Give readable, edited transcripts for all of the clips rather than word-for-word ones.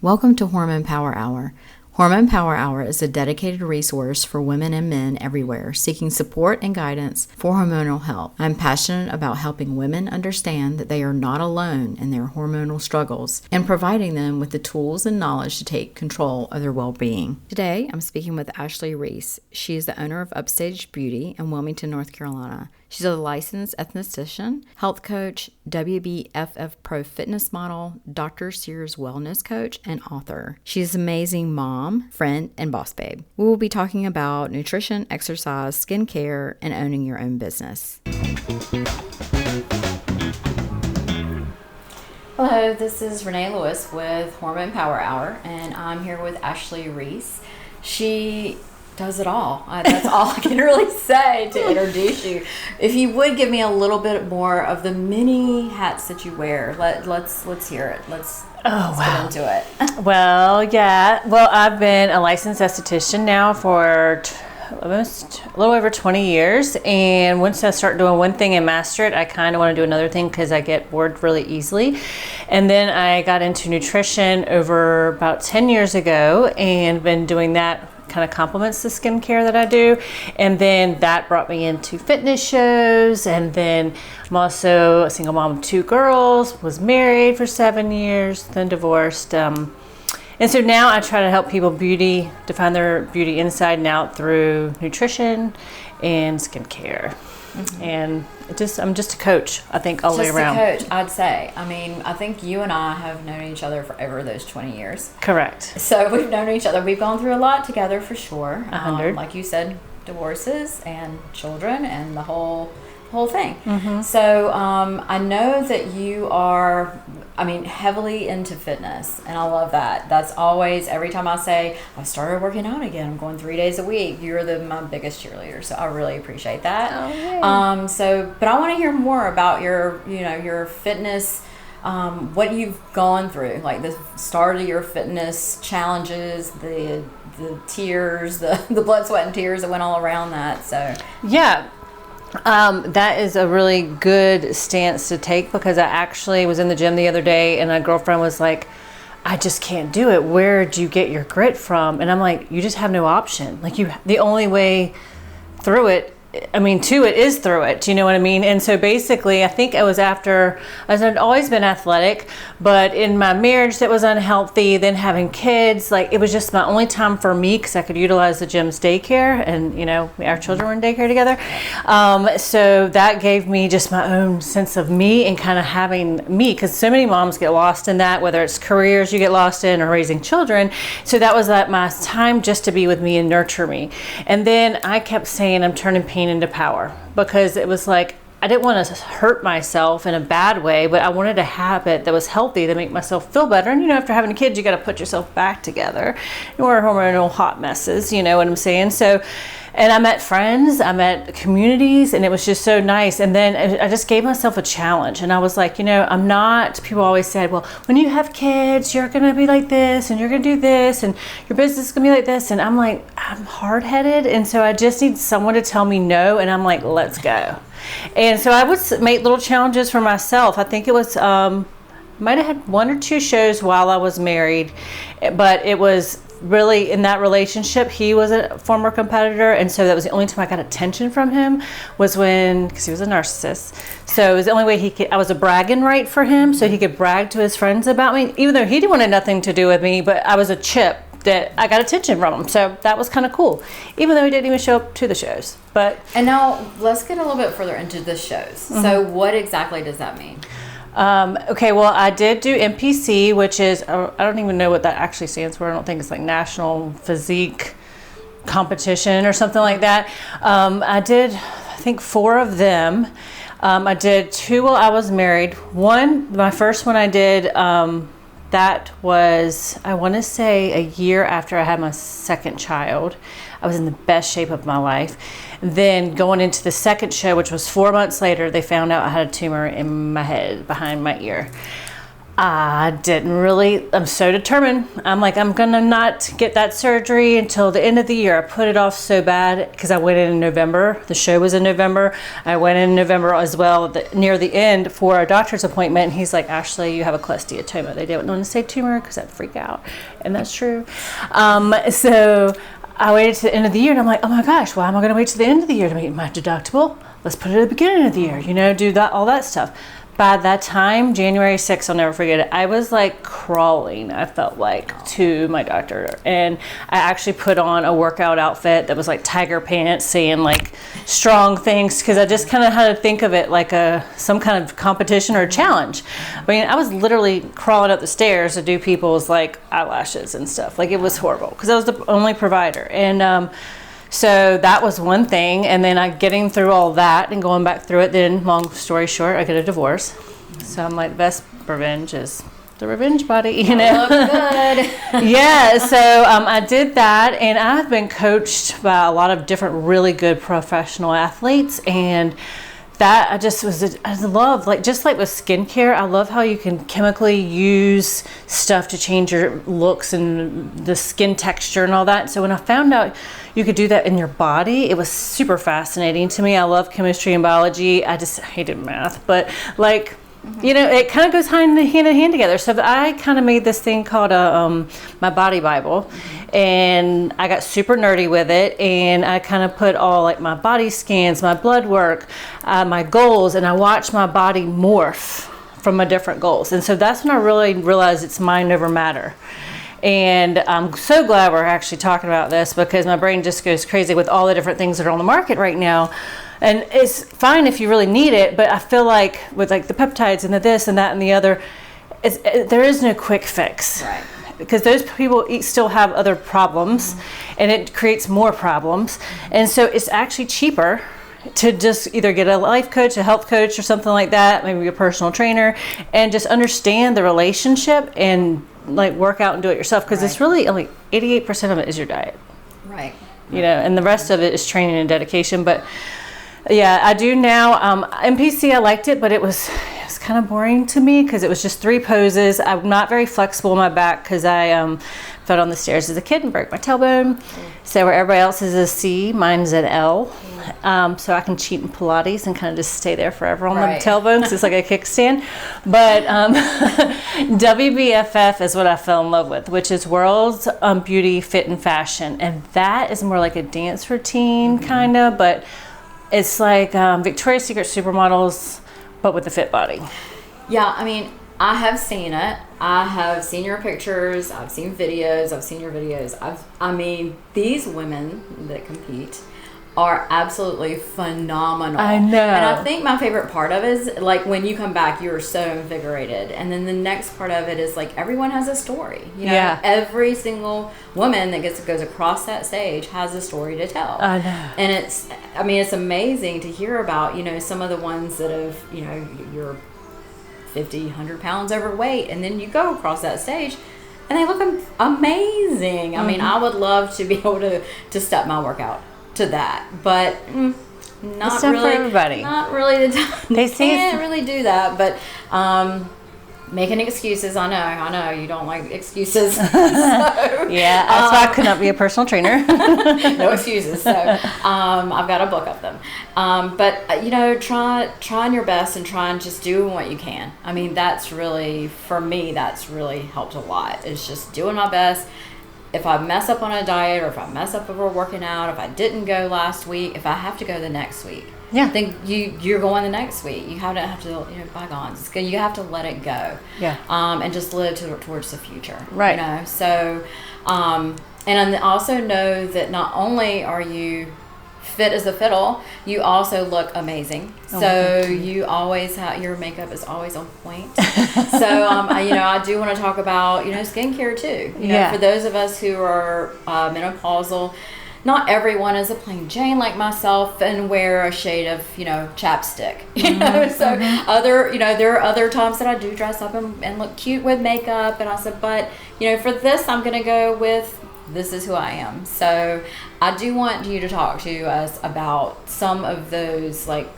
Welcome to Hormone Power Hour. Hormone Power Hour is a dedicated resource for women and men everywhere seeking support and guidance for hormonal health. I'm passionate about helping women understand that they are not alone in their hormonal struggles and providing them with the tools and knowledge to take control of their well-being. Today, I'm speaking with Ashley Reece. She is the owner of Upstage Beauty in Wilmington, North Carolina. She's a licensed esthetician, health coach, WBFF Pro fitness model, Dr. Sears wellness coach, and author. She's an amazing mom, friend, and boss babe. We will be talking about nutrition, exercise, skincare, and owning your own business. Hello, this is Renee Lewis with Hormone Power Hour, and I'm here with Ashley Reece. She does it all. That's all I can really say to introduce you. If you would give me a little bit more of the many hats that you wear, let's hear it. Let's get into it. Well, I've been a licensed esthetician now for almost a little over 20 years, and once I start doing one thing and master it, I kind of want to do another thing because I get bored really easily. And then I got into nutrition over about 10 years ago and been doing that. Kind of complements the skincare that I do, and then that brought me into fitness shows. And then I'm also a single mom of 2 girls, was married for 7 years, then divorced, and so now I try to help people define their beauty inside and out through nutrition and skincare. Mm-hmm. And I'm just a coach, I think, all the way around. Just a coach, I'd say. I mean, I think you and I have known each other for over those 20 years. Correct. So we've known each other. We've gone through a lot together for sure. 100. Like you said, divorces and children and the whole thing. Mm-hmm. So I know that you are, heavily into fitness, and I love that. That's always, every time I say, I started working out again, I'm going 3 days a week, you're my biggest cheerleader, so I really appreciate that. Oh, yay. But I want to hear more about your fitness, what you've gone through, like the start of your fitness challenges, the tears, the blood, sweat, and tears that went all around that, so. Yeah. That is a really good stance to take, because I actually was in the gym the other day and a girlfriend was like, I just can't do it. Where'd you get your grit from? And I'm like, you just have no option. Like, the only way through it, to it is through it. Do you know what I mean? And so basically, I think it was after, I'd always been athletic, but in my marriage that was unhealthy, then having kids, like, it was just my only time for me because I could utilize the gym's daycare, and, our children were in daycare together. So that gave me just my own sense of me and kind of having me, because so many moms get lost in that, whether it's careers you get lost in or raising children. So that was my time just to be with me and nurture me. And then I kept saying, I'm turning pain into power, because it was like I didn't want to hurt myself in a bad way, but I wanted a habit that was healthy to make myself feel better. And after having a kid, you got to put yourself back together. We're hormonal hot messes, you know what I'm saying? So, and I met friends, I met communities, and it was just so nice. And then I just gave myself a challenge, and I was like, I'm not, people always said, well, when you have kids, you're going to be like this, and you're going to do this, and your business is going to be like this. And I'm like, I'm hard-headed, and so I just need someone to tell me no, and I'm like, let's go. And so I would make little challenges for myself. I think it was, might have had 1 or 2 shows while I was married, but it was really in that relationship, he was a former competitor, and so that was the only time I got attention from him, was because he was a narcissist. So it was the only way I was a bragging right for him, so he could brag to his friends about me, even though he wanted nothing to do with me, but I was a chip that I got attention from him. So that was kind of cool, even though he didn't even show up to the shows. And now let's get a little bit further into the shows. Mm-hmm. So what exactly does that mean? Okay, well, I did do NPC, which is, I don't even know what that actually stands for. I don't think it's like National Physique Competition or something like that. I did, I think, 4 of them. I did 2 while I was married. My first one I did, that was, I want to say, a year after I had my second child. I was in the best shape of my life. Then going into the second show, which was 4 months later, they found out I had a tumor in my head behind my ear. I didn't really. I'm so determined. I'm like, I'm gonna not get that surgery until the end of the year. I put it off so bad because I went in November. The show was in November. I went in November as well, near the end for a doctor's appointment. And he's like, Ashley, you have a cholesteatoma. They didn't want to say tumor because I'd freak out, and that's true. So I waited to the end of the year, and I'm like, oh my gosh, why am I going to wait to the end of the year to meet my deductible? Let's put it at the beginning of the year. Do that, all that stuff. By that time, January 6th, I'll never forget it, I was like crawling, I felt like, to my doctor. And I actually put on a workout outfit that was like tiger pants, saying like strong things, because I just kind of had to think of it like some kind of competition or challenge. I mean, I was literally crawling up the stairs to do people's like eyelashes and stuff. Like, it was horrible because I was the only provider. And so that was one thing, and then getting through all that and going back through it, then long story short, I get a divorce. So I'm like, the best revenge is the revenge body, Look good. Yeah, so I did that, and I've been coached by a lot of different really good professional athletes, and that I love, like, just like with skincare, I love how you can chemically use stuff to change your looks and the skin texture and all that. So when I found out you could do that in your body, it was super fascinating to me. I love chemistry and biology. I just hated math, but like, it kind of goes hand in hand together. So I kind of made this thing called my body Bible, and I got super nerdy with it, and I kind of put all like my body scans, my blood work, my goals, and I watched my body morph from my different goals. And so that's when I really realized it's mind over matter. And I'm so glad we're actually talking about this, because my brain just goes crazy with all the different things that are on the market right now. And it's fine if you really need it, but I feel like with like the peptides and the this and that and the other, there is no quick fix. Right. Because those people still have other problems, and it creates more problems. And so it's actually cheaper to just either get a life coach, a health coach, or something like that, maybe a personal trainer, and just understand the relationship and like work out and do it yourself. Because it's really only 88% of it is your diet. Right. And the rest of it is training and dedication. But yeah, I do now. MPC, I liked it, but it was kind of boring to me because it was just 3 poses. I'm not very flexible in my back because I fell on the stairs as a kid and broke my tailbone. So where everybody else is a C, mine's an L. So I can cheat in Pilates and kind of just stay there forever on the tailbone because it's like a kickstand. But WBFF is what I fell in love with, which is World's Beauty, Fit, and Fashion. And that is more like a dance routine kind of, but it's like Victoria's Secret supermodels, but with a fit body. Yeah, I mean, I have seen it. I have seen your pictures. I've seen videos. I've seen your videos. I mean, these women that compete are absolutely phenomenal. I know. And I think my favorite part of it is, like, when you come back, you're so invigorated. And then the next part of it is, like, everyone has a story. Every single woman that goes across that stage has a story to tell. I know. And it's amazing to hear about, some of the ones that have, you're 50, 100 pounds overweight, and then you go across that stage and they look amazing. I mean, I would love to be able to step my workout to that, but not really for everybody. Not really the time. They can't really do that, but making excuses. I know you don't like excuses. So, yeah, that's why I could not be a personal trainer. No excuses. So I've got a book of them. But trying your best and trying just doing what you can. I mean, that's really, for me, that's really helped a lot. It's just doing my best. If I mess up on a diet, or if I mess up over working out, if I didn't go last week, if I have to go the next week, then you're going the next week. You have to bygones. You have to let it go. Yeah. And just live towards the future. Right. So, and I also know that not only are you fit as a fiddle, you also look amazing. So you always have, your makeup is always on point. So I do want to talk about skincare too. For those of us who are menopausal, not everyone is a plain Jane like myself and wear a shade of chapstick. There are other times that I do dress up and look cute with makeup, and I said, but for this I'm gonna go with, this is who I am. So I do want you to talk to us about some of those like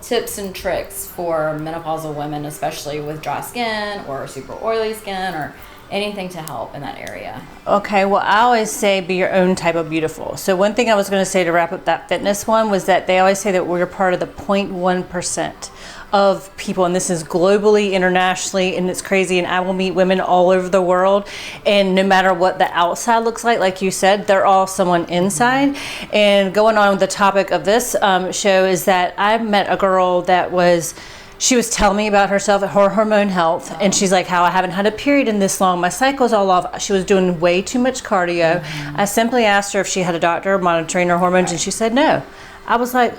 tips and tricks for menopausal women, especially with dry skin or super oily skin or anything to help in that area? Okay, well, I always say be your own type of beautiful. So one thing I was going to say to wrap up that fitness one was that they always say that we're part of the 0.1% of people, and this is globally, internationally, and it's crazy. And I will meet women all over the world, and no matter what the outside looks like you said, they're all someone inside. And going on with the topic of this show is that I met a girl that she was telling me about herself, her hormone health, and she's like, how I haven't had a period in this long, my cycle's all off. She was doing way too much cardio. I simply asked her if she had a doctor monitoring her hormones, and she said no. I was like,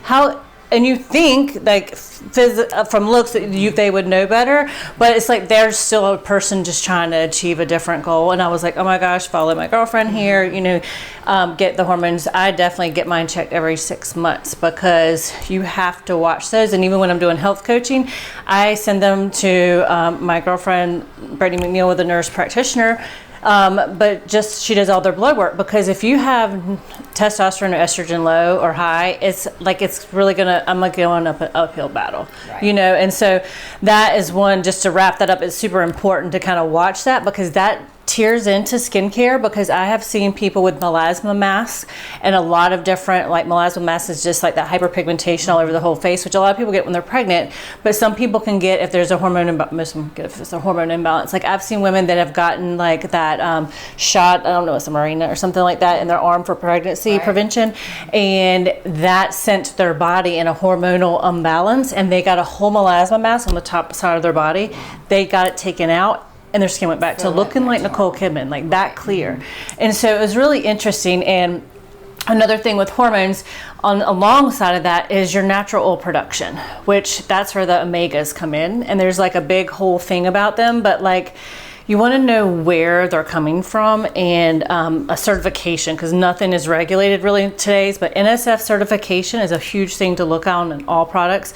how? And you think like from looks that they would know better, but it's like they're still a person just trying to achieve a different goal. And I was like, oh my gosh, follow my girlfriend here, get the hormones. I definitely get mine checked every 6 months because you have to watch those. And even when I'm doing health coaching, I send them to my girlfriend, Brittany McNeil, with a nurse practitioner. But just she does all their blood work, because if you have testosterone or estrogen low or high, it's really I'm like going up an uphill battle, right. And so that is one, just to wrap that up, it's super important to kind of watch that, because that tears into skincare, because I have seen people with melasma masks and a lot of different, like melasma masks is just like that hyperpigmentation all over the whole face, which a lot of people get when they're pregnant, but some people can get if there's a hormone imbalance. Like I've seen women that have gotten like that shot, I don't know, it's a Mirena or something like that in their arm for pregnancy prevention, and that sent their body in a hormonal imbalance, and they got a whole melasma mask on the top side of their body. They got it taken out, and their skin went back to looking like Nicole Kidman, like that clear. And so it was really interesting. And another thing with hormones, alongside of that, is your natural oil production, which that's where the omegas come in. And there's like a big whole thing about them, but like you want to know where they're coming from, and a certification, because nothing is regulated really today's, but NSF certification is a huge thing to look on in all products.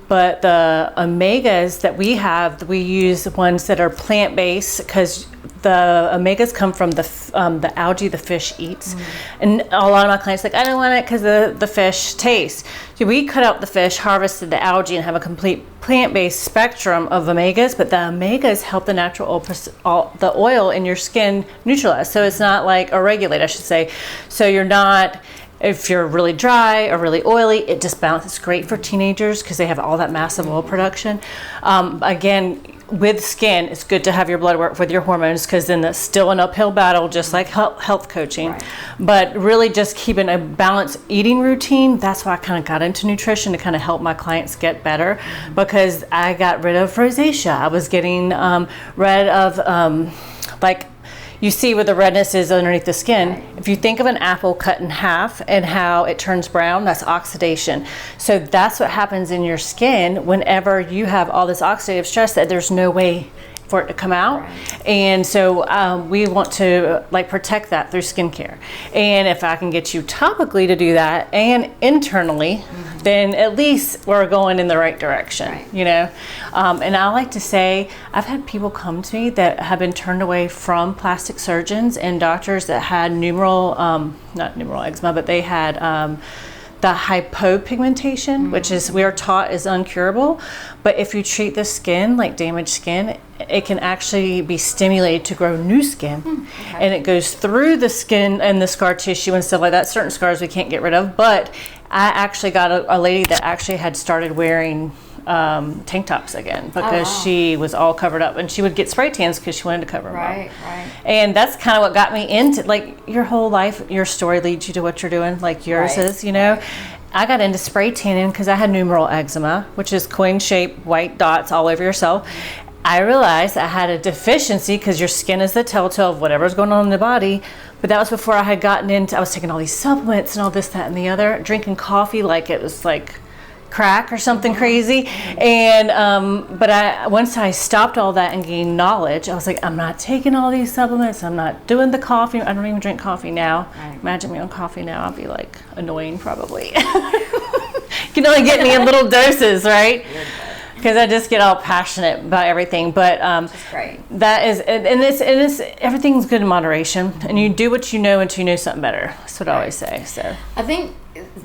But the omegas that we have, we use ones that are plant-based, because the omegas come from the algae the fish eats. And a lot of my clients are like, I don't want it because the fish taste. So we cut out the fish, harvested the algae, and have a complete plant-based spectrum of omegas. But the omegas help the natural the oil in your skin neutralize. So it's not like, or regulate, I should say. So you're not, if you're really dry or really oily, it just balances. It's great for teenagers because they have all that massive oil production. Again, with skin, it's good to have your blood work with your hormones, because then that's still an uphill battle, just like health coaching. Right. But really just keeping a balanced eating routine. That's why I kind of got into nutrition, to kind of help my clients get better, because I got rid of rosacea. I was getting rid of you see where the redness is underneath the skin. Right. If you think of an apple cut in half and how it turns brown, that's oxidation. So that's what happens in your skin whenever you have all this oxidative stress, that there's no way for it to come out. Right. And so we want to protect that through skincare. And if I can get you topically to do that and internally, then at least we're going in the right direction, right. And I like to say, I've had people come to me that have been turned away from plastic surgeons and doctors that had not numeral eczema, but they had the hypopigmentation, which is, we are taught is uncurable. But if you treat the skin like damaged skin, it can actually be stimulated to grow new skin. Okay. And it goes through the skin and the scar tissue and stuff like that. Certain scars we can't get rid of. But I actually got a lady that actually had started wearing tank tops again, because she was all covered up, and she would get spray tans because she wanted to cover them up. Right. And that's kind of what got me into, your whole life, your story leads you to what you're doing, like yours is, Right. I got into spray tanning because I had numeral eczema, which is coin-shaped white dots all over yourself. I realized I had a deficiency, because your skin is the telltale of whatever's going on in the body. But that was before I had gotten into, I was taking all these supplements and all this, that, and the other, drinking coffee like it was like crack or something crazy. And but once I stopped all that and gained knowledge, I was like, I'm not taking all these supplements, I'm not doing the coffee. I don't even drink coffee now. Right. Imagine me on coffee now, I'll be like annoying probably. You can only get me in little doses, right? Because I just get all passionate about everything. But great. That is, and it's everything's good in moderation, and you do what you know until you know something better. That's what I always say. So I think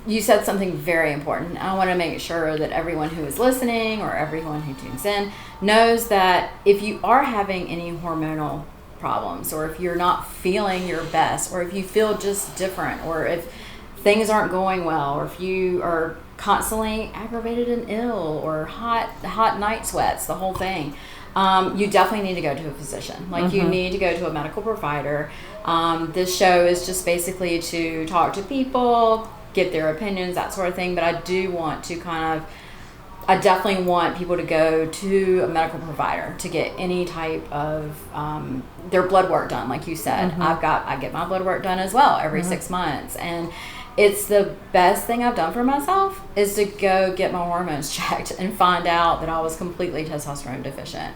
you said something very important. I want to make sure that everyone who is listening or everyone who tunes in knows that if you are having any hormonal problems, or if you're not feeling your best, or if you feel just different, or if things aren't going well, or if you are constantly aggravated and ill, or hot night sweats, the whole thing, you definitely need to go to a physician. Like, you need to go to a medical provider. This show is just basically to talk to people, get their opinions, that sort of thing. But I do want to I definitely want people to go to a medical provider to get any type of their blood work done. Like you said, I get my blood work done as well every 6 months, and it's the best thing I've done for myself is to go get my hormones checked and find out that I was completely testosterone deficient.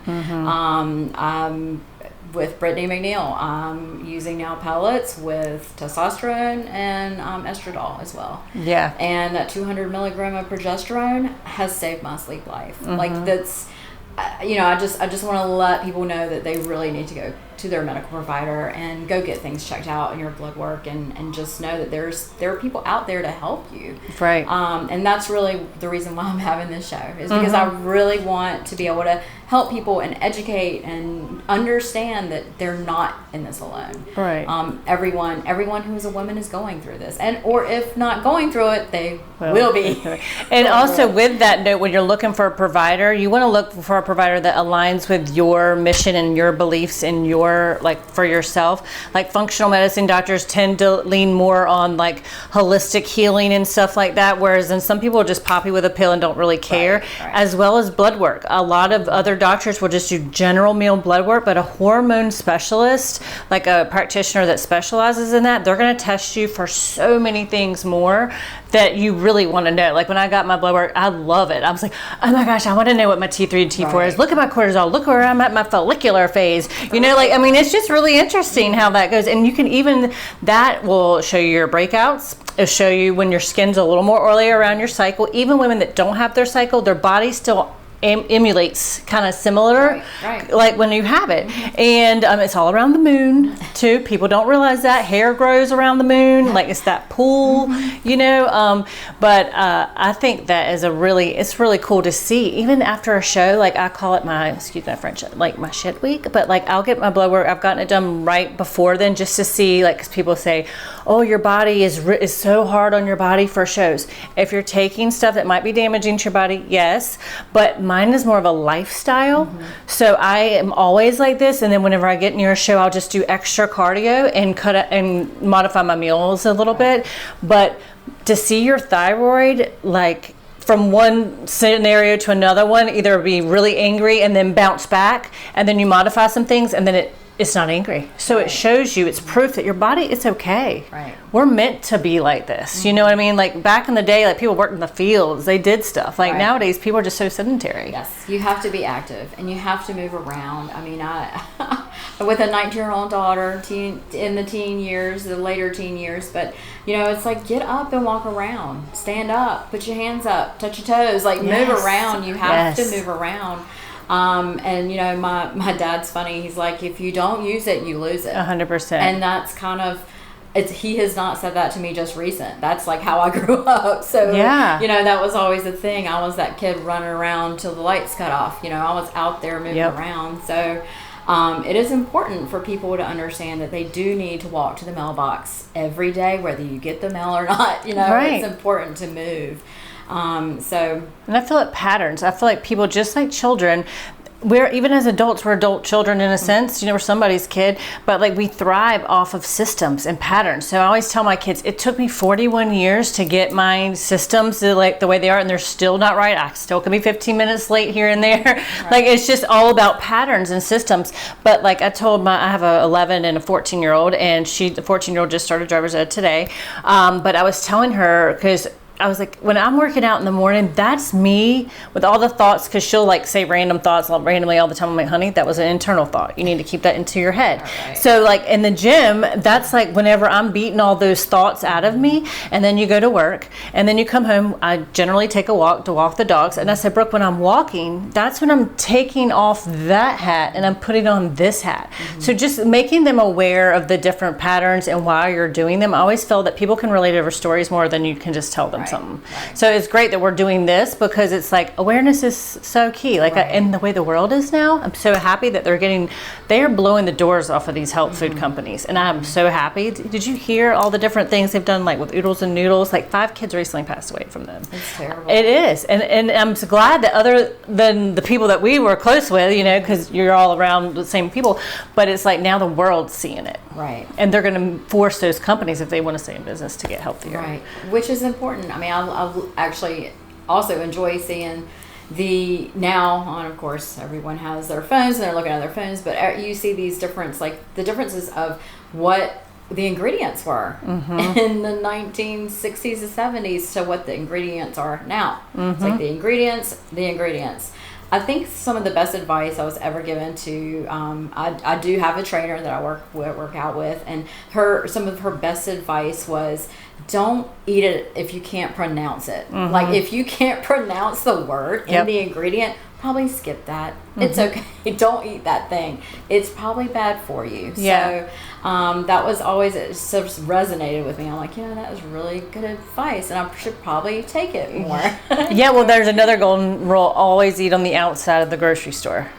With Brittany McNeil, I'm using now pellets with testosterone and estradiol as well. Yeah. And that 200 milligram of progesterone has saved my sleep life. Like, that's, I just want to let people know that they really need to go to their medical provider and go get things checked out in your blood work, and just know that there are people out there to help you. Right. And that's really the reason why I'm having this show, is because I really want to be able to help people and educate and understand that they're not in this alone. Right. Everyone who is a woman is going through this, or if not going through it, they will be. And also, with that note, when you're looking for a provider, you want to look for a provider that aligns with your mission and your beliefs and your, like, for yourself. Like, functional medicine doctors tend to lean more on like holistic healing and stuff like that, whereas then some people just pop you with a pill and don't really care. Right. As well as blood work. A lot of other doctors will just do general male blood work, but a hormone specialist, like a practitioner that specializes in that, they're going to test you for so many things more that you really want to know. Like, when I got my blood work, I love it. I was like, oh my gosh, I want to know what my T3 and T4 is. Look at my cortisol. Look where I'm at my follicular phase. It's just really interesting how that goes. And you can that will show you your breakouts. It'll show you when your skin's a little more oily around your cycle. Even women that don't have their cycle, their body still emulates kind of similar, like when you have it. And it's all around the moon too. People don't realize that hair grows around the moon, like it's that pool, but I think that is it's really cool to see. Even after a show, like, I call it my, excuse my French, like my shit week, but like, I'll get my blood work. I've gotten it done right before then, just to see, like, 'cause people say, oh, your body is so hard on your body for shows. If you're taking stuff that might be damaging to your body, yes, but mine is more of a lifestyle. So I am always like this, and then whenever I get near a show, I'll just do extra cardio and cut it and modify my meals a little bit. But to see your thyroid, like, from one scenario to another one, either be really angry and then bounce back, and then you modify some things, and then it's not angry. So it shows you, it's proof that your body, it's okay. Right. We're meant to be like this. You know what I mean? Like, back in the day, like, people worked in the fields, they did stuff. Like, nowadays, people are just so sedentary. Yes, you have to be active and you have to move around. I mean, with a 19-year-old daughter, in the teen years, the later teen years, but it's like, get up and walk around, stand up, put your hands up, touch your toes, like, move around. You have to move around. And my dad's funny. He's like, if you don't use it, you lose it. 100%. And that's kind of, he has not said that to me just recent. That's like how I grew up. So, that was always the thing. I was that kid running around till the lights cut off. I was out there moving around. So, it is important for people to understand that they do need to walk to the mailbox every day, whether you get the mail or not. It's important to move. And I feel like patterns. I feel like people, just like children, even as adults, we're adult children in a sense. We're somebody's kid, but like, we thrive off of systems and patterns. So I always tell my kids, it took me 41 years to get my systems to, like, the way they are, and they're still not right. I still can be 15 minutes late here and there. Right. Like, it's just all about patterns and systems. But like, I told I have a 11 and a 14-year-old, and the 14-year-old just started driver's ed today. But I was telling her, because I was like, when I'm working out in the morning, that's me with all the thoughts, because she'll like say random thoughts randomly all the time. I'm like, honey, that was an internal thought. You need to keep that into your head. Right. So like in the gym, that's like whenever I'm beating all those thoughts out of me, and then you go to work, and then you come home, I generally take a walk to walk the dogs. And I said, Brooke, when I'm walking, that's when I'm taking off that hat and I'm putting on this hat. So just making them aware of the different patterns and why you're doing them. I always feel that people can relate over stories more than you can just tell them something. Right. So it's great that we're doing this, because it's like awareness is so key. Like in the way the world is now, I'm so happy that they are blowing the doors off of these health food companies, and I'm so happy. Did you hear all the different things they've done, like with Oodles and Noodles? Like 5 kids recently passed away from them. It's terrible. It is, and I'm so glad that other than the people that we were close with, you know, because you're all around the same people, but it's like now the world's seeing it. Right. And they're going to force those companies, if they want to stay in business, to get healthier. Right. Which is important. I mean, I actually also enjoy seeing now, and of course, everyone has their phones and they're looking at their phones, but you see these the differences of what the ingredients were in the 1960s and 70s to what the ingredients are now. It's like the ingredients. I think some of the best advice I was ever given to, I do have a trainer that I work out with, and some of her best advice was, don't eat it if you can't pronounce it. Like if you can't pronounce the word in the ingredient, probably skip that. It's okay. Don't eat that thing. It's probably bad for you. Yeah. So that was always, it just resonated with me. I'm like, that was really good advice, and I should probably take it more. Yeah, well, there's another golden rule: always eat on the outside of the grocery store.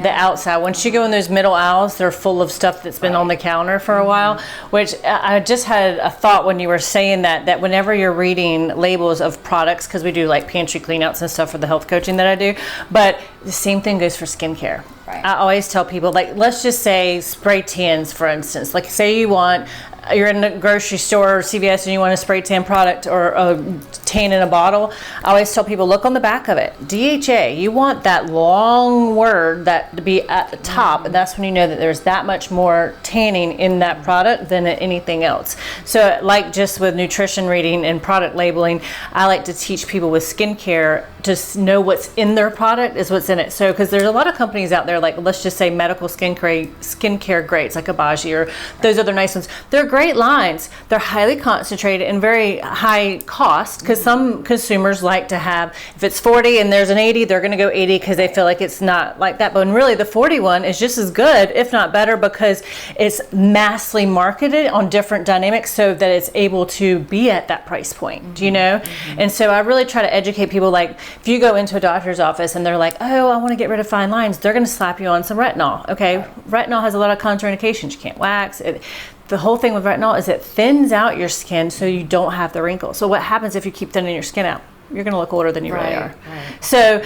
The outside. Once you go in those middle aisles, they're full of stuff that's been on the counter for a while, which I just had a thought when you were saying that whenever you're reading labels of products, because we do like pantry cleanouts and stuff for the health coaching that I do, but the same thing goes for skincare. Right. I always tell people, like, let's just say spray tans, for instance. Like, say you're in the grocery store or CVS and you want a spray tan product or a tan in a bottle. I always tell people, look on the back of it. DHA, you want that long word to be at the top, and that's when you know that there's that much more tanning in that product than anything else. So like just with nutrition reading and product labeling, I like to teach people with skincare to know what's in their product is what's in it. So because there's a lot of companies out there, like let's just say medical skincare grades like Abaji or those other nice ones. They're great lines. They're highly concentrated and very high cost, because some consumers like to have, if it's 40 and there's an 80, they're going to go 80 because they feel like it's not like that. But really the 41 is just as good, if not better, because it's massively marketed on different dynamics so that it's able to be at that price point, you know? And so I really try to educate people. Like if you go into a doctor's office and they're like, oh, I want to get rid of fine lines, they're going to slap you on some retinol. Okay, retinol has a lot of contraindications. You can't wax it. The whole thing with retinol is it thins out your skin so you don't have the wrinkles. So what happens if you keep thinning your skin out? You're going to look older than you really are. Right. So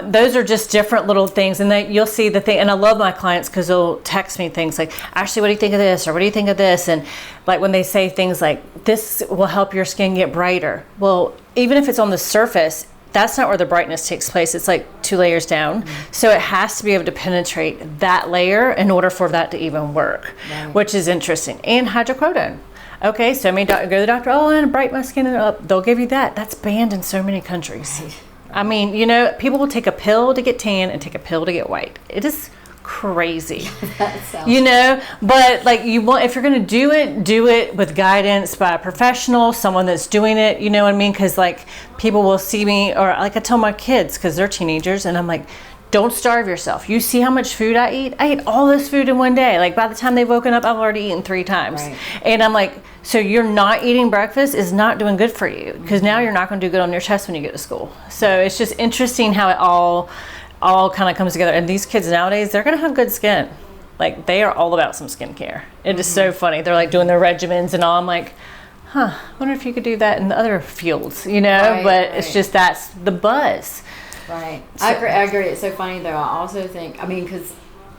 those are just different little things. And you'll see the thing. And I love my clients because they'll text me things like, Ashley, what do you think of this? Or what do you think of this? And like when they say things like, this will help your skin get brighter. Well, even if it's on the surface, that's not where the brightness takes place. It's like 2 layers down. So it has to be able to penetrate that layer in order for that to even work, which is interesting. And hydrocodone. Okay, so go to the doctor, oh, I want to brighten my skin up. They'll give you that. That's banned in so many countries. Right. I mean, people will take a pill to get tan and take a pill to get white. It is crazy. But like if you're going to do it with guidance by a professional, someone that's doing it, you know what I mean? Because like people will see me, or like I tell my kids, because they're teenagers, and I'm like, don't starve yourself. You see how much food I eat? I eat all this food in one day. Like by the time they've woken up, I've already eaten 3 times. Right. And I'm like, so you're not eating breakfast is not doing good for you, because now you're not going to do good on your test when you get to school. So it's just interesting how it all kind of comes together. And these kids nowadays, they're going to have good skin. Like they are all about some skincare. It is so funny. They're like doing their regimens and all. I'm like, I wonder if you could do that in the other fields, but it's just, that's the buzz. Right. So, I agree. It's so funny though. I also think, because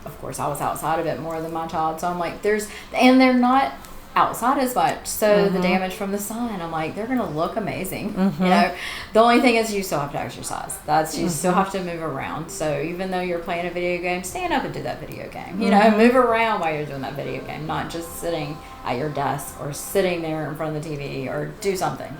of course I was outside of it more than my child. So I'm like, they're not outside as much. So the damage from the sun, I'm like, they're going to look amazing. The only thing is you still have to exercise. You still have to move around. So even though you're playing a video game, stand up and do that video game. Move around while you're doing that video game, not just sitting at your desk or sitting there in front of the TV, or do something.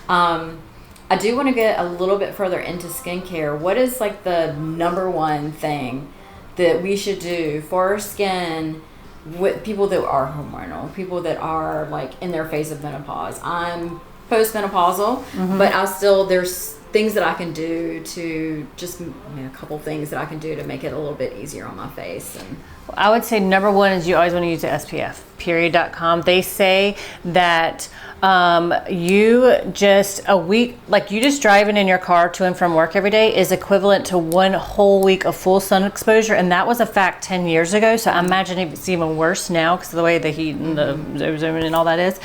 I do want to get a little bit further into skincare. What is like the number one thing that we should do for our skin with people that are hormonal, people that are like in their phase of menopause? I'm postmenopausal, but there's things that I can do to just, a couple things that I can do to make it a little bit easier on my face. And I would say number one is you always want to use the SPF, period.com. They say that you just a week, like you just driving in your car to and from work every day is equivalent to 1 whole week of full sun exposure. And that was a fact 10 years ago. So I imagine it's even worse now because of the way the heat and the ozone and all that is.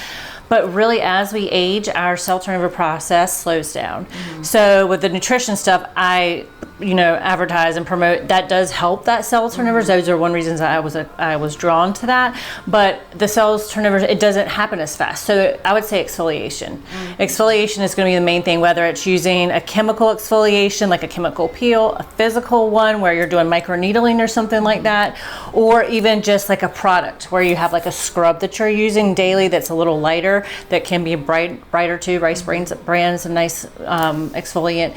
But really, as we age, our cell turnover process slows down. So with the nutrition stuff, I advertise and promote, that does help that cell turnover. Those are one reasons I was drawn to that. But the cells turnover, it doesn't happen as fast. So I would say exfoliation. Exfoliation is going to be the main thing, whether it's using a chemical exfoliation, like a chemical peel, a physical one where you're doing microneedling or something like that, or even just like a product where you have like a scrub that you're using daily that's a little lighter, that can be brighter too. Rice Brand's a nice exfoliant.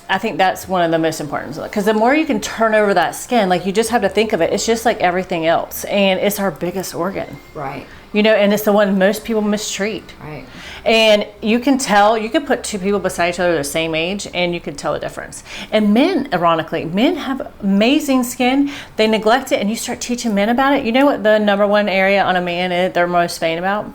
I think that's one of the most important, because the more you can turn over that skin, like you just have to think of it, it's just like everything else, and it's our biggest organ. Right. And it's the one most people mistreat. Right. And you can tell, you can put two people beside each other the same age and you can tell the difference. And men, ironically, men have amazing skin. They neglect it, and you start teaching men about it. You know what the number one area on a man is they're most vain about?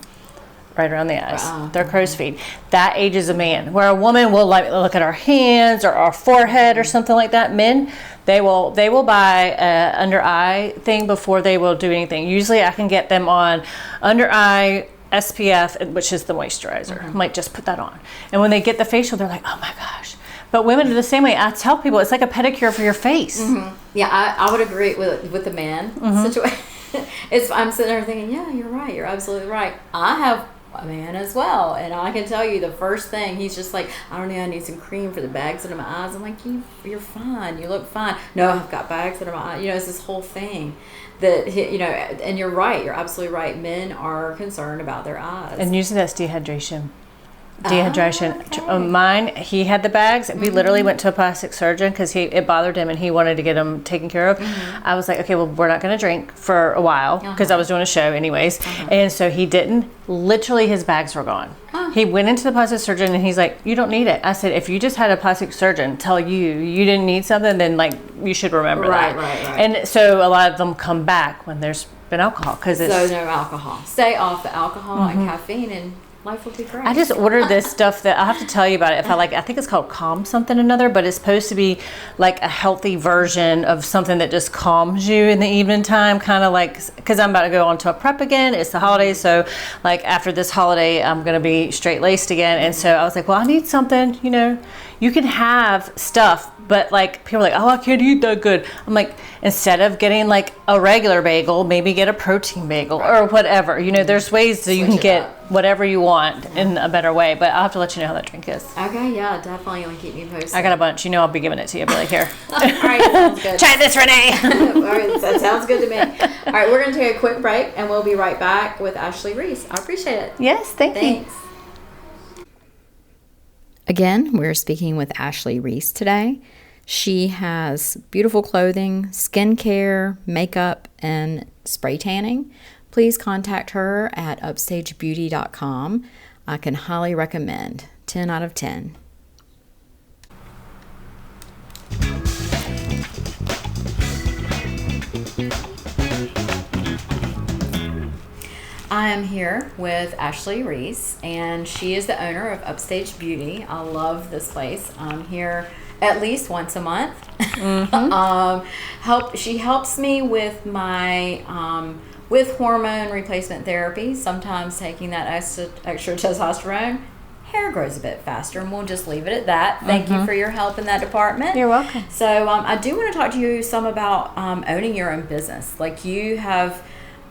Right around the eyes. Wow. Their crow's feet. That ages a man. Where a woman will like look at our hands or our forehead or something like that. Men, they will buy a under eye thing before they will do anything. Usually I can get them on under eye SPF, which is the moisturizer. I'm like, just put that on. And when they get the facial, they're like, oh my gosh. But women are the same way. I tell people it's like a pedicure for your face. Yeah, I would agree with the man situation. I'm sitting there thinking, yeah, you're right. You're absolutely right. I have a man as well, and I can tell you the first thing, he's just like, I don't know, I need some cream for the bags under my eyes. I'm like, you're fine. You look fine. No, I've got bags under my eyes. It's this whole thing that, and you're right. You're absolutely right. Men are concerned about their eyes. And usually that's dehydration. Okay. Mine, he had the bags. We literally went to a plastic surgeon because it bothered him and he wanted to get them taken care of. I was like, okay, well, we're not going to drink for a while because I was doing a show anyways. And so he didn't. Literally, his bags were gone. He went into the plastic surgeon and he's like, you don't need it. I said, if you just had a plastic surgeon tell you didn't need something, then like you should remember that. Right. And so a lot of them come back when there's been alcohol. So no alcohol. Stay off the alcohol and caffeine, and life will be great. I just ordered this stuff that I'll have to tell you about it. I think it's called Calm something or another, but it's supposed to be like a healthy version of something that just calms you in the evening time, kind of like, because I'm about to go on to a prep again. It's the holidays, so like after this holiday, I'm going to be straight laced again. And so I was like, well, I need something, you can have stuff, but like people are like, oh, I can't eat that good. I'm like, instead of getting like a regular bagel, maybe get a protein bagel or whatever. There's ways that you can get whatever you want in a better way, but I'll have to let you know how that drink is. Okay, yeah, definitely. You'll keep me posted. I got a bunch. I'll be giving it to you. I'll be like, here. All right, sounds good. Try this, Renee. All right, that sounds good to me. All right, we're going to take a quick break, and we'll be right back with Ashley Reece. I appreciate it. Yes, thanks. you. Again, we're speaking with Ashley Reece today. She has beautiful clothing, skincare, makeup, and spray tanning. Please contact her at upstagebeauty.com. I can highly recommend. 10 out of 10. I am here with Ashley Reece, and she is the owner of Upstage Beauty. I love this place. I'm here at least once a month. She helps me with my with hormone replacement therapy, sometimes taking that extra testosterone. Hair grows a bit faster, and we'll just leave it at that. Thank you for your help in that department. You're welcome. So I do want to talk to you some about owning your own business. Like you have,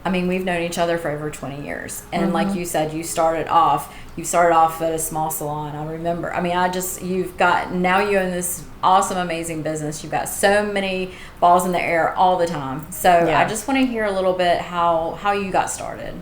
we've known each other for over 20 years. And like you said, you started off at a small salon. I remember. Now you own this awesome, amazing business. You've got so many balls in the air all the time. So yeah. I just want to hear a little bit how you got started.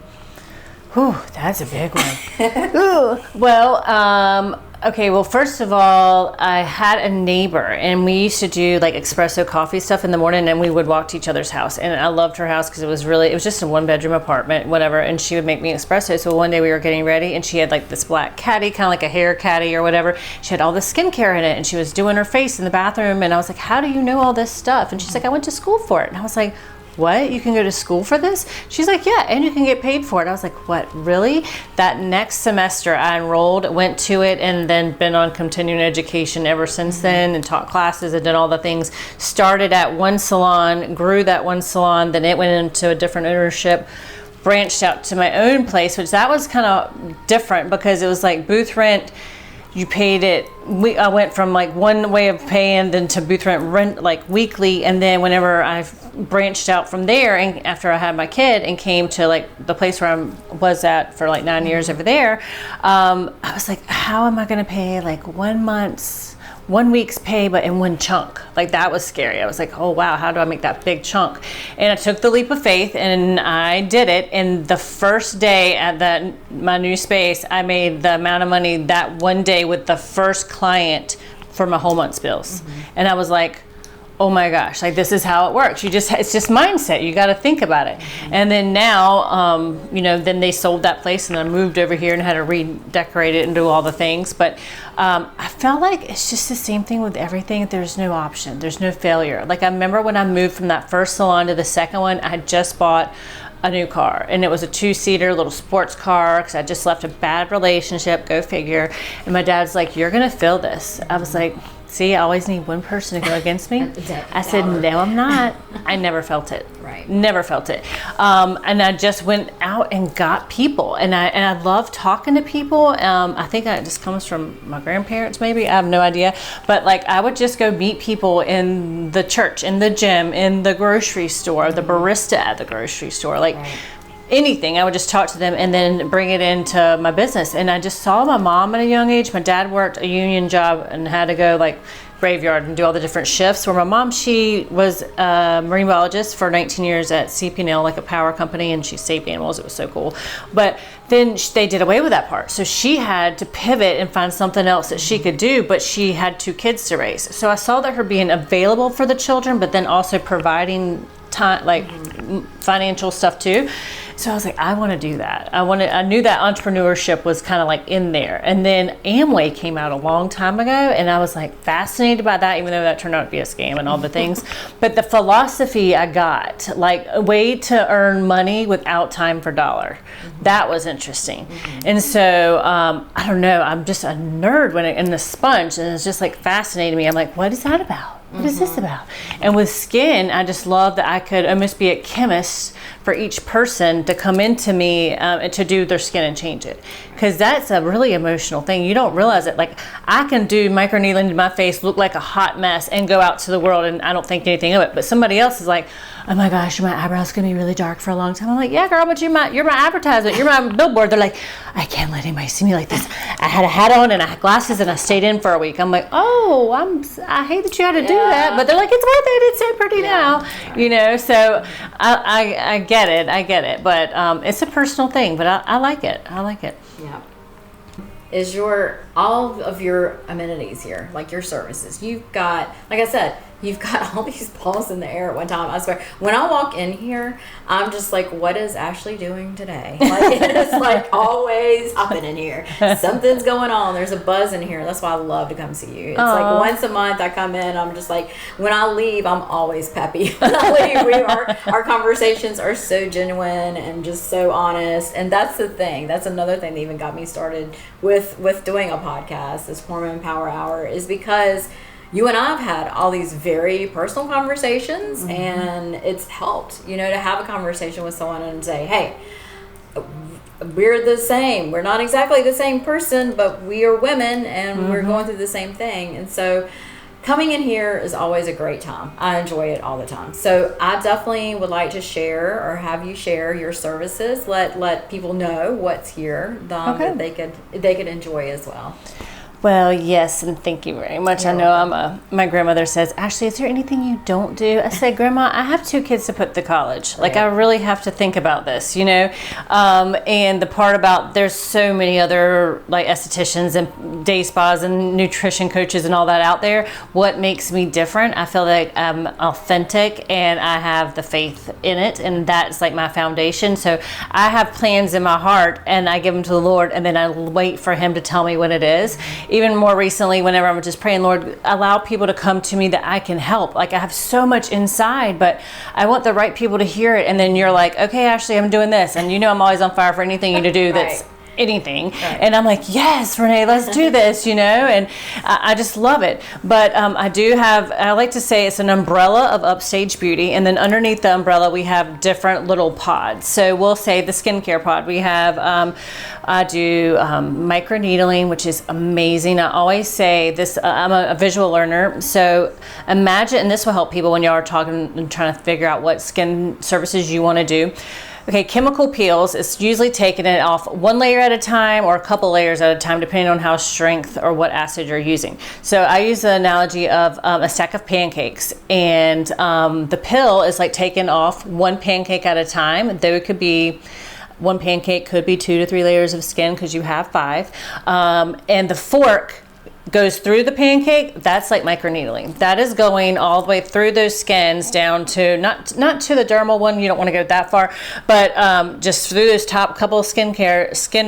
Whew, that's a big one. Ooh. Well, okay, well, first of all, I had a neighbor, and we used to do like espresso coffee stuff in the morning, and we would walk to each other's house. And I loved her house because it was just a 1-bedroom apartment, whatever. And she would make me espresso. So one day we were getting ready, and she had like this black caddy, kind of like a hair caddy or whatever. She had all the skincare in it, and she was doing her face in the bathroom. And I was like, how do you know all this stuff? And she's like, I went to school for it. And I was like, what? You can go to school for this? She's like, yeah, and you can get paid for it. I was like, what, really? That next semester I enrolled, went to it, and then been on continuing education ever since then, and taught classes and did all the things. Started at one salon, grew that one salon, then it went into a different ownership, branched out to my own place, which that was kind of different because it was like booth rent. You paid it. I went from like one way of paying then to booth rent like weekly, and then whenever I branched out from there, and after I had my kid and came to like the place where I was at for like 9 years over there, I was like, how am I going to pay like 1 week's pay, but in one chunk? Like, that was scary. I was like, oh wow, how do I make that big chunk? And I took the leap of faith and I did it. And the first day at my new space, I made the amount of money that one day with the first client for my whole month's bills. And I was like, oh my gosh, like this is how it works. It's just mindset. You got to think about it. And then now, then they sold that place and I moved over here and had to redecorate it and do all the things. But I felt like it's just the same thing with everything. There's no option. There's no failure. Like I remember when I moved from that first salon to the second one, I had just bought a new car, and it was a 2-seater little sports car because I just left a bad relationship, go figure. And my dad's like, you're going to feel this. I was like, see, I always need one person to go against me. I said, no, I'm not. I never felt it. Right. Never felt it. And I just went out and got people. And I love talking to people. I think that just comes from my grandparents, maybe. I have no idea. But like, I would just go meet people in the church, in the gym, in the grocery store, the barista at the grocery store. Like, anything. I would just talk to them and then bring it into my business. And I just saw my mom at a young age. My dad worked a union job and had to go like graveyard and do all the different shifts. Where my mom, she was a marine biologist for 19 years at CP&L, like a power company, and she saved animals. It was so cool. But then they did away with that part. So she had to pivot and find something else that she could do, but she had 2 kids to raise. So I saw that her being available for the children, but then also providing time, like financial stuff too. So I was like, I want to do that. I knew that entrepreneurship was kind of like in there. And then Amway came out a long time ago, and I was like fascinated by that, even though that turned out to be a scam and all the things. But the philosophy I got, like a way to earn money without time for dollar, that was interesting. And so I don't know, I'm just a nerd in the sponge, and it's just like fascinating me. I'm like, what is that about? What is this about? And with skin, I just love that I could almost be a chemist for each person to come into me and to do their skin and change it. Because that's a really emotional thing. You don't realize it. Like, I can do microneedling to my face, look like a hot mess, and go out to the world and I don't think anything of it. But somebody else is like, oh my gosh, my eyebrows going to be really dark for a long time. I'm like, yeah, girl, but you're my advertisement. You're my billboard. They're like, I can't let anybody see me like this. I had a hat on and I had glasses and I stayed in for a week. I'm like, oh, I hate that you had to do that. But they're like, it's worth it. It's so pretty now. So I get it. But it's a personal thing, but I like it. Yeah. Is all of your amenities here, like your services, you've got, like I said, you've got all these balls in the air at one time. I swear, when I walk in here, I'm just like, what is Ashley doing today? Like, it is like always hopping in here. Something's going on. There's a buzz in here. That's why I love to come see you. It's like once a month I come in, I'm just like, when I leave, I'm always peppy. When I leave, our conversations are so genuine and just so honest. And that's the thing. That's another thing that even got me started with doing a podcast, this Hormone Power Hour, is because you and I have had all these very personal conversations, and it's helped, to have a conversation with someone and say, hey, we're the same. We're not exactly the same person, but we are women and we're going through the same thing. And so coming in here is always a great time. I enjoy it all the time. So I definitely would like to share, or have you share your services. Let people know what's here that they could enjoy as well. Well, yes, and thank you very much. I know my grandmother says, Ashley, is there anything you don't do? I said, Grandma, I have 2 kids to put to college. Like, I really have to think about this, and the part about there's so many other like estheticians and day spas and nutrition coaches and all that out there. What makes me different? I feel like I'm authentic and I have the faith in it, and that's like my foundation. So I have plans in my heart and I give them to the Lord, and then I wait for him to tell me what it is. Even more recently, whenever I'm just praying, Lord, allow people to come to me that I can help. Like, I have so much inside, but I want the right people to hear it. And then you're like, okay, Ashley, I'm doing this. And I'm always on fire for anything you to do that's anything. And I'm like, yes, Renee, let's do this, and I just love it. But I like to say it's an umbrella of Upstage Beauty, and then underneath the umbrella we have different little pods. So we'll say the skincare pod, we have I do microneedling, which is amazing. I always say this, I'm a visual learner, so imagine, and this will help people when y'all are talking and trying to figure out what skin services you want to do. Okay, chemical peels, it's usually taking it off 1 layer at a time or a couple layers at a time, depending on how strength or what acid you're using. So I use the analogy of a stack of pancakes, and the pill is like taking off 1 pancake at a time. Though it could be, 1 pancake could be 2 to 3 layers of skin because you have 5. And the fork goes through the pancake. That's like microneedling. That is going all the way through those skins down to not to the dermal one. You don't want to go that far, but just through those top couple of skin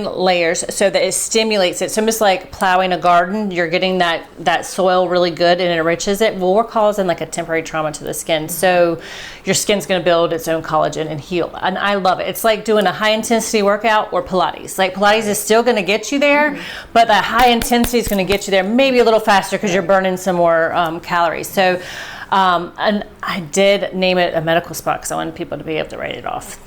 layers, so that it stimulates it. It's almost like plowing a garden. You're getting that soil really good and it enriches it. Well, we're causing like a temporary trauma to the skin, so your skin's going to build its own collagen and heal. And I love it. It's like doing a high intensity workout or Pilates. Like, Pilates is still going to get you there, but that high intensity is going to get you there maybe a little faster because you're burning some more calories. So, and I did name it a medical spot because I wanted people to be able to write it off.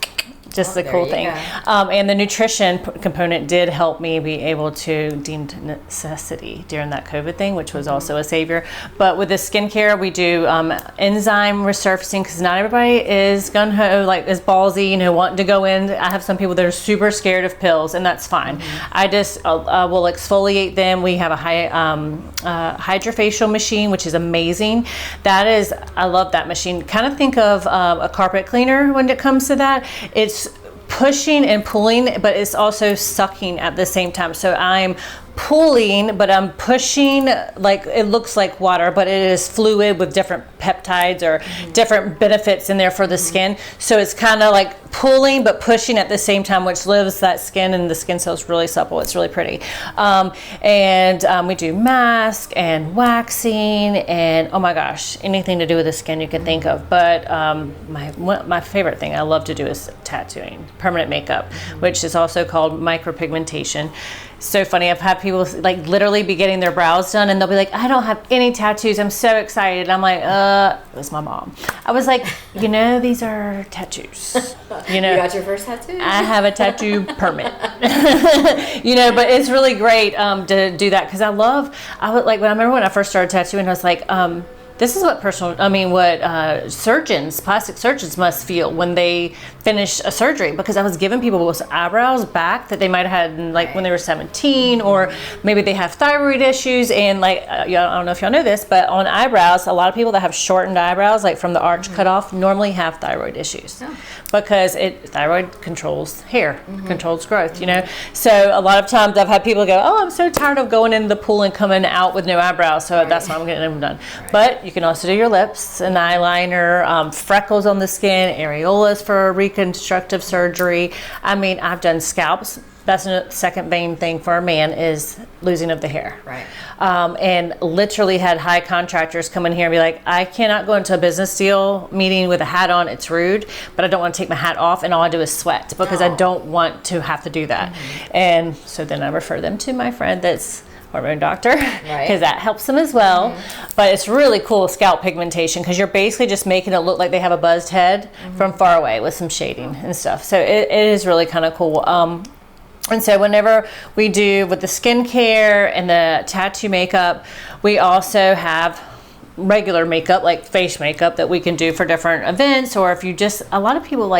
Just the cool thing. And the nutrition component did help me be able to deemed necessity during that COVID thing, which was also a savior. But with the skincare, we do enzyme resurfacing, because not everybody is gung-ho, like is ballsy, wanting to go in. I have some people that are super scared of pills, and that's fine. I just will exfoliate them. We have a hydrofacial machine, which is amazing. I love that machine. Kind of think of a carpet cleaner when it comes to that. It's pushing and pulling, but it's also sucking at the same time. So I'm pulling, but I'm pushing, like it looks like water, but it is fluid with different peptides or different benefits in there for the skin. So it's kind of like pulling but pushing at the same time, which lives that skin, and the skin cell's really supple. It's really pretty. And we do mask and waxing and, oh my gosh, anything to do with the skin you can think of. But my favorite thing I love to do is tattooing, permanent makeup, which is also called micropigmentation. So funny. I've had people like literally be getting their brows done, and they'll be like, I don't have any tattoos. I'm so excited. I'm like, it was my mom. I was like, these are tattoos. You got your first tattoo? I have a tattoo permit. But it's really great to do that, because I remember when I first started tattooing, I was like, this is what plastic surgeons must feel when they finish a surgery, because I was giving people with eyebrows back that they might have had when they were 17, or maybe they have thyroid issues. And I don't know if y'all know this, but on eyebrows, a lot of people that have shortened eyebrows, like from the arch cut off, normally have thyroid issues, because thyroid controls hair, controls growth, So a lot of times I've had people go, I'm so tired of going into the pool and coming out with no eyebrows, so that's why I'm getting them done. But you can also do your lips, an eyeliner, freckles on the skin, areolas for reconstructive surgery. I've done scalps. That's the second main thing for a man is losing of the hair. Right. And literally had high contractors come in here and be like, I cannot go into a business deal meeting with a hat on. It's rude, but I don't want to take my hat off, and all I do is sweat, because I don't want to have to do that. And so then I refer them to my friend that's hormone doctor, because that helps them as well. But it's really cool scalp pigmentation, because you're basically just making it look like they have a buzzed head from far away with some shading and stuff. So it is really kind of cool. And so whenever we do with the skincare and the tattoo makeup, we also have regular makeup, like face makeup, that we can do for different events. Or if you a lot of people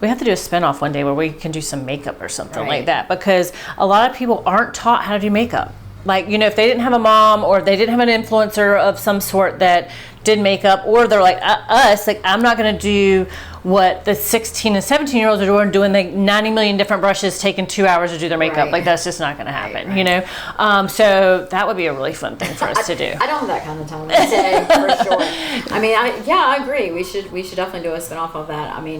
we have to do a spin-off one day where we can do some makeup or something like that, because a lot of people aren't taught how to do makeup. like, you know, if they didn't have a mom or they didn't have an influencer of some sort that did makeup, or they're like us, like, I'm not going to do what the 16 and 17-year-olds are doing like 90 million different brushes, taking 2 hours to do their makeup. Like, that's just not going to happen, you know? So that would be a really fun thing for us to do. I don't have that kind of time today, for sure. I mean, I agree. We should definitely do a spin-off of that. I mean,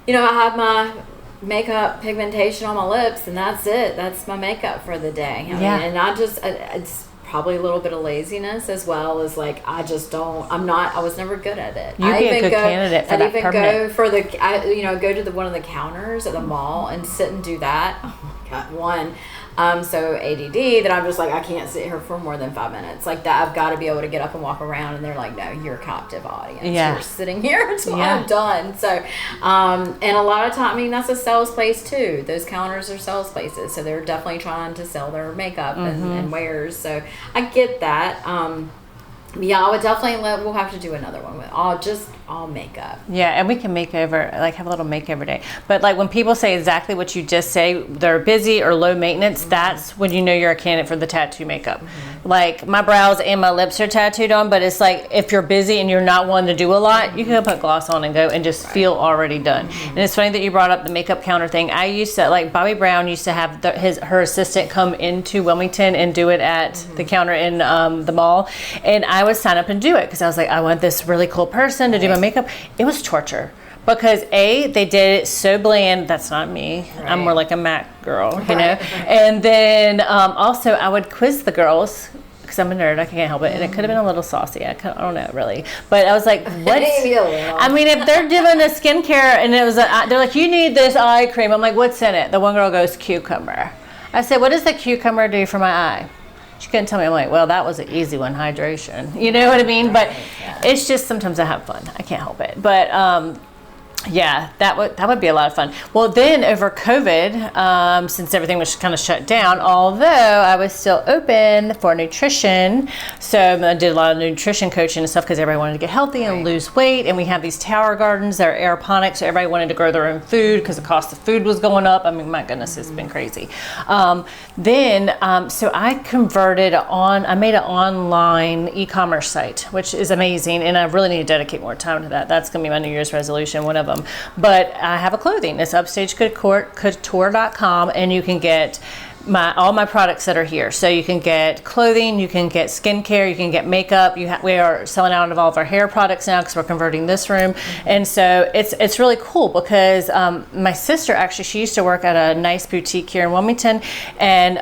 you know, I have my makeup pigmentation on my lips, and that's it. That's my makeup for the day. I mean, and I just, it's probably a little bit of laziness, as well as like, I was never good at it. You'd be a good candidate for that permanent. Go to one of the counters at the mall and sit and do that. Oh my God, so ADD that I'm just like, I can't sit here for more than 5 minutes. Like that, I've got to be able to get up and walk around, and they're like, no, you're a captive audience. You're sitting here until I'm done. So, and a lot of time, I mean, that's a sales place too. Those counters are sales places. So they're definitely trying to sell their makeup and wares. So I get that. I would definitely we'll have to do another one with all makeup. Yeah, and we can have a little makeover day. But like when people say exactly what you just say, they're busy or low maintenance, that's when you know you're a candidate for the tattoo makeup. Like my brows and my lips are tattooed on, but it's like if you're busy and you're not wanting to do a lot, you can put gloss on and go and just feel already done. And it's funny that you brought up the makeup counter thing. I used to, like Bobby Brown used to have her assistant come into Wilmington and do it at the counter in the mall. And I would sign up and do it because I was like, I want this really cool person to do my makeup. It was torture. Because they did it so bland. That's not me. Right. I'm more like a MAC girl, you know. And then also I would quiz the girls because I'm a nerd. I can't help it. And it could have been a little saucy. I don't know really. But I was like, what? I mean, if they're doing a skincare and it was, they're like, you need this eye cream. I'm like, what's in it? The one girl goes, cucumber. I said, what does the cucumber do for my eye? She couldn't tell me. I'm like, well, that was an easy one, hydration. You know what I mean? But it's just sometimes I have fun. I can't help it. But yeah, that would be a lot of fun. Well, then over COVID, since everything was kind of shut down, although I was still open for nutrition, so I did a lot of nutrition coaching and stuff because everybody wanted to get healthy and lose weight. And we have these tower gardens that are aeroponics, so everybody wanted to grow their own food because the cost of food was going up. I mean, my goodness, it's been crazy. So I converted I made an online e-commerce site, which is amazing, and I really need to dedicate more time to that. That's going to be my New Year's resolution, one of them. But I have a clothing. It's upstagecouture.com, and you can get all my products that are here. So you can get clothing, you can get skincare, you can get makeup. We are selling out of all of our hair products now because we're converting this room. And so it's really cool because my sister, actually, she used to work at a nice boutique here in Wilmington, and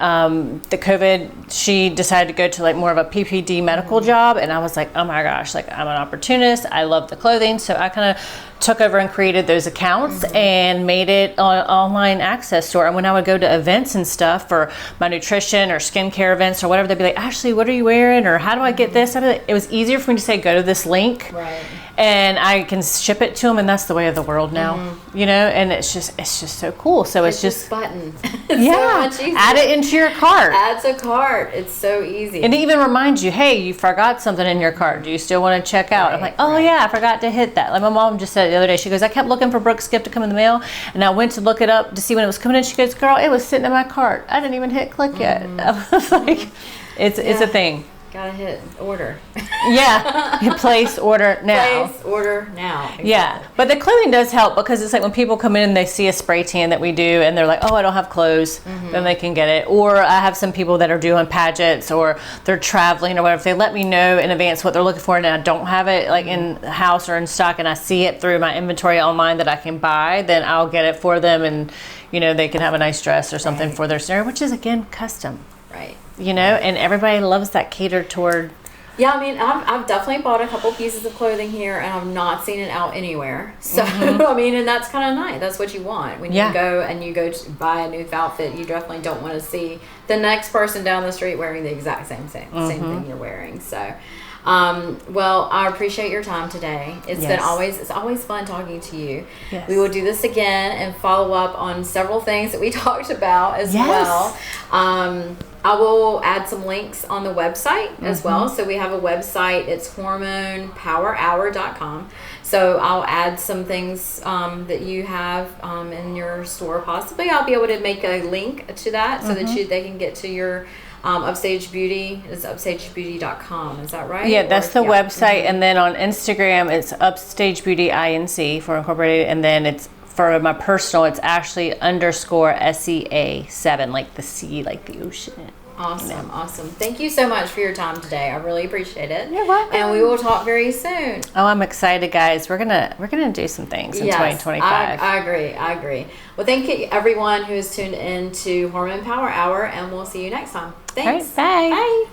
the COVID, she decided to go to like more of a PPD medical job. And I was like, oh my gosh, like I'm an opportunist. I love the clothing. So I kind of took over and created those accounts and made it an online access store. And when I would go to events and stuff for my nutrition or skincare events or whatever, they'd be like, Ashley, what are you wearing? Or how do I get this? It was easier for me to say, go to this link. Right. And I can ship it to them, and that's the way of the world now, you know. And it's just so cool. So it's just button. Yeah, so add it into your cart. Add to cart. It's so easy. And it even reminds you, hey, you forgot something in your cart. Do you still want to check out? I'm like, oh yeah, I forgot to hit that. Like my mom just said the other day. She goes, I kept looking for Brooks' gift to come in the mail, and I went to look it up to see when it was coming in. She goes, girl, it was sitting in my cart. I didn't even hit click yet. I was like, it's a thing. Gotta hit order. Yeah, place order now. Place order now. Exactly. Yeah, but the clothing does help because it's like when people come in and they see a spray tan that we do and they're like, oh, I don't have clothes, then they can get it. Or I have some people that are doing pageants or they're traveling or whatever. If they let me know in advance what they're looking for and I don't have it like in the house or in stock and I see it through my inventory online that I can buy, then I'll get it for them, and you know, they can have a nice dress or something for their scenario, which is again custom. Right. You know, and everybody loves that catered toward. Yeah, I mean, I've definitely bought a couple pieces of clothing here, and I've not seen it out anywhere. So, I mean, and that's kind of nice. That's what you want. When you go to buy a new outfit, you definitely don't want to see the next person down the street wearing the exact same thing you're wearing. So, well, I appreciate your time today. It's always fun talking to you. Yes. We will do this again and follow up on several things that we talked about as well. I will add some links on the website as well. So we have a website. It's hormonepowerhour.com. So I'll add some things that you have in your store. Possibly I'll be able to make a link to that so that they can get to your Upstage Beauty is upstagebeauty.com. Is that right? Yeah, that's the website. And then on Instagram, it's Upstage Beauty INC for Incorporated. And then it's for my personal, it's actually _SEA7, like the sea, like the ocean. Awesome, awesome. Thank you so much for your time today. I really appreciate it. You're welcome. And we will talk very soon. Oh, I'm excited, guys. We're gonna do some things in 2025. I agree. Well, thank you everyone who has tuned in to Hormone Power Hour, and we'll see you next time. Thanks. All right, bye. Bye.